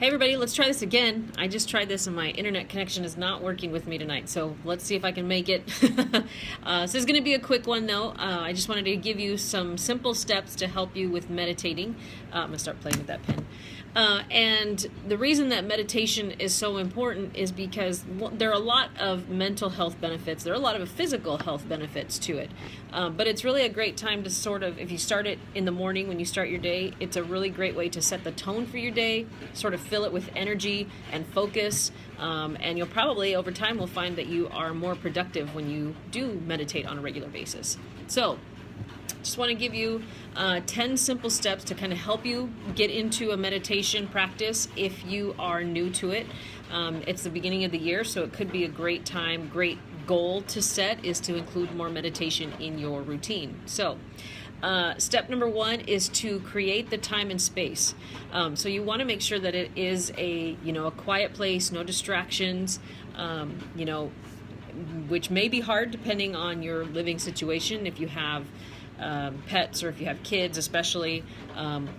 Hey everybody, let's try this again. I just tried this and my internet connection is not working with me tonight, so let's see if I can make it. So this is going to be a quick one though. I just wanted to give you some simple steps to help you with meditating. I'm going to start playing with that pen. And the reason that meditation is so important is because there are a lot of mental health benefits. There are a lot of physical health benefits to it. But it's really a great time to sort of, if you start it in the morning when you start your day, it's a really great way to set the tone for your day, sort of fill it with energy and focus. And you'll probably, over time, will find that you are more productive when you do meditate on a regular basis. So, just want to give you 10 simple steps to kind of help you get into a meditation practice if you are new to it. It's the beginning of the year, so it could be a great time, great goal to set is to include more meditation in your routine. So step number one is to create the time and space. So you want to make sure that it is a quiet place, no distractions, which may be hard depending on your living situation. If you have pets or if you have kids especially,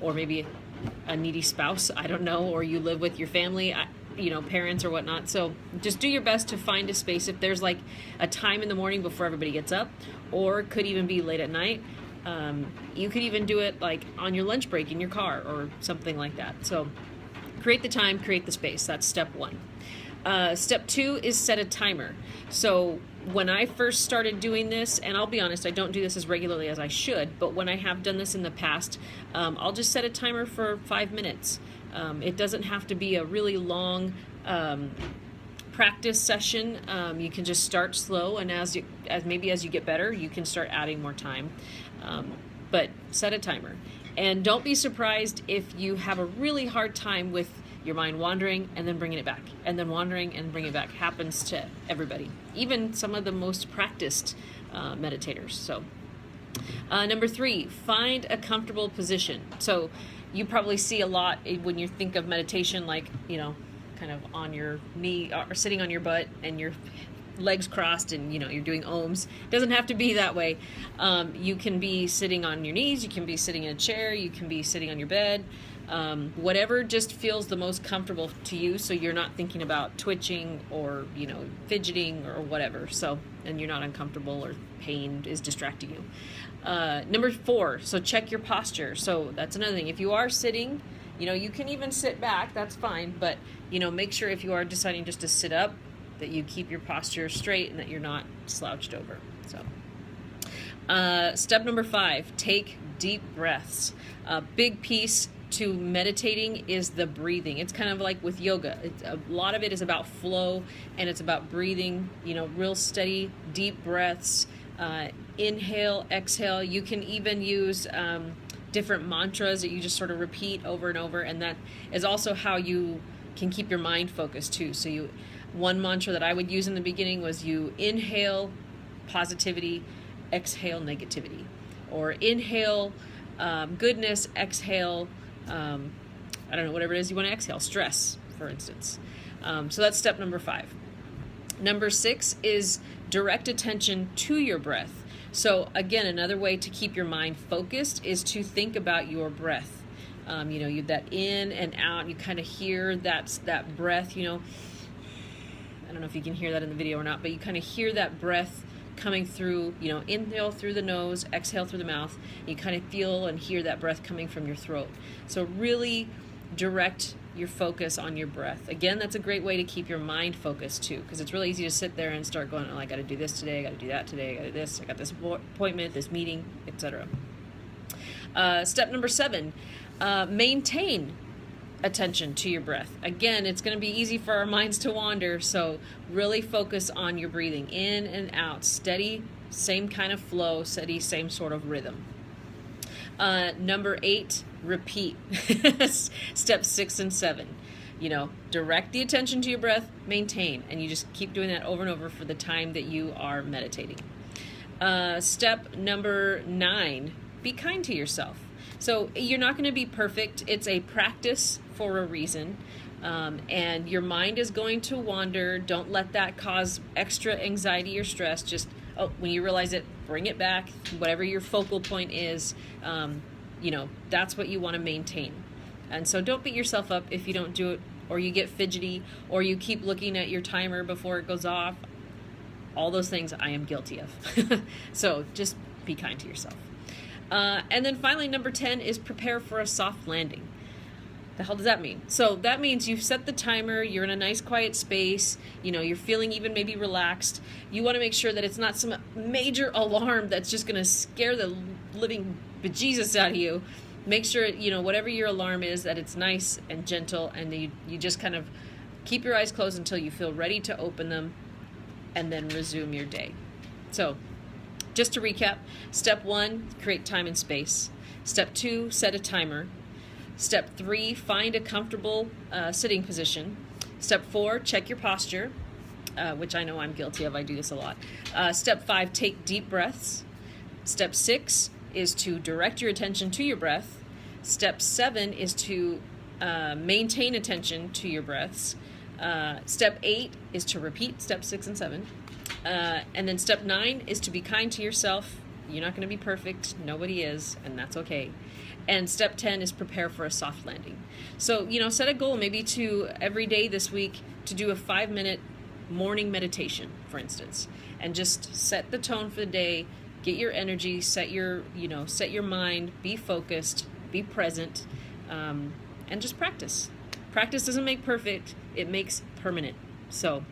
or maybe a needy spouse, I don't know, or you live with your family, parents or whatnot. So just do your best to find a space. If there's like a time in the morning before everybody gets up, or it could even be late at night, you could even do it like on your lunch break in your car or something like that. So create the time, create the space. That's step one. Step two is set a timer. So when I first started doing this, and I'll be honest, I don't do this as regularly as I should, but when I have done this in the past, I'll just set a timer for 5 minutes. It doesn't have to be a really long practice session. You can just start slow, and as you get better, you can start adding more time. But set a timer. And don't be surprised if you have a really hard time with your mind wandering and then bringing it back, and then wandering and bringing it back. Happens to everybody, even some of the most practiced meditators. So number three, find a comfortable position. So you probably see a lot when you think of meditation, like, kind of on your knee or sitting on your butt and your legs crossed and you're doing ohms. It doesn't have to be that way. You can be sitting on your knees, you can be sitting in a chair, you can be sitting on your bed. Whatever just feels the most comfortable to you, so you're not thinking about twitching or fidgeting or whatever, so, and you're not uncomfortable or pain is distracting you. Number four, so check your posture. So that's another thing. If you are sitting, you can even sit back, that's fine, but make sure if you are deciding just to sit up that you keep your posture straight and that you're not slouched over. So step number five, take deep breaths. A big piece to meditating is the breathing. It's kind of like with yoga. A lot of it is about flow, and it's about breathing, real steady, deep breaths. Inhale, exhale. You can even use different mantras that you just sort of repeat over and over, and that is also how you can keep your mind focused too. So one mantra that I would use in the beginning was you inhale positivity, exhale negativity, or inhale goodness, exhale I don't know, whatever it is you want to exhale, stress, for instance. So that's step number five. Number six is direct attention to your breath. So again, another way to keep your mind focused is to think about your breath. You that in and out, you kind of hear that breath, I don't know if you can hear that in the video or not, but you kind of hear that breath coming through, inhale through the nose, exhale through the mouth. You kind of feel and hear that breath coming from your throat. So really direct your focus on your breath. Again, that's a great way to keep your mind focused too, because it's really easy to sit there and start going, oh, I got to do this today, I got to do that today, I got to do this, I got this appointment, this meeting, etc. Step number seven, maintain attention to your breath. Again, it's going to be easy for our minds to wander, so really focus on your breathing in and out, steady, same kind of flow, steady, same sort of rhythm. Number eight, repeat. Steps 6 and 7. Direct the attention to your breath, maintain, and you just keep doing that over and over for the time that you are meditating. Step number 9, be kind to yourself. So you're not going to be perfect. It's a practice for a reason. And your mind is going to wander. Don't let that cause extra anxiety or stress. Just, when you realize it, bring it back. Whatever your focal point is, that's what you want to maintain. And so don't beat yourself up if you don't do it or you get fidgety, or you keep looking at your timer before it goes off. All those things I am guilty of. So just be kind to yourself. And then finally, number 10 is prepare for a soft landing. The hell does that mean? So that means you've set the timer, you're in a nice quiet space, you're feeling even maybe relaxed. You want to make sure that it's not some major alarm that's just going to scare the living bejesus out of you. Make sure, whatever your alarm is, that it's nice and gentle, and you just kind of keep your eyes closed until you feel ready to open them, and then resume your day. So just to recap, step 1, create time and space. Step 2, set a timer. Step 3, find a comfortable sitting position. Step 4, check your posture, which I know I'm guilty of. I do this a lot. Step 5, take deep breaths. Step 6 is to direct your attention to your breath. Step 7 is to maintain attention to your breaths. Step 8 is to repeat step 6 and 7. And then step 9 is to be kind to yourself. You're not going to be perfect. Nobody is, and that's okay. And step 10 is prepare for a soft landing. So, set a goal maybe to every day this week to do a 5-minute morning meditation, for instance, and just set the tone for the day, get your energy, set your mind, be focused, be present, and just practice. Practice doesn't make perfect, it makes permanent. So,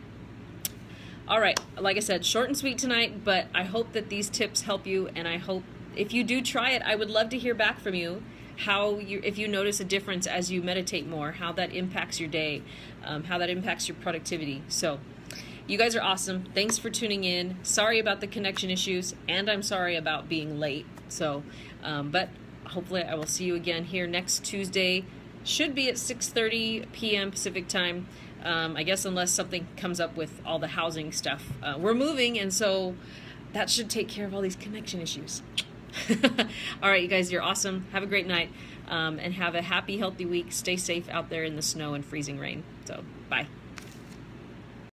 all right, like I said, short and sweet tonight, but I hope that these tips help you, and I hope if you do try it, I would love to hear back from you, if you notice a difference as you meditate more, how that impacts your day, how that impacts your productivity. So you guys are awesome. Thanks for tuning in. Sorry about the connection issues, and I'm sorry about being late. So, but hopefully I will see you again here next Tuesday. Should be at 6:30 p.m. Pacific time. I guess unless something comes up with all the housing stuff. We're moving, and so that should take care of all these connection issues. All right, you guys, you're awesome. Have a great night, and have a happy, healthy week. Stay safe out there in the snow and freezing rain. So, bye.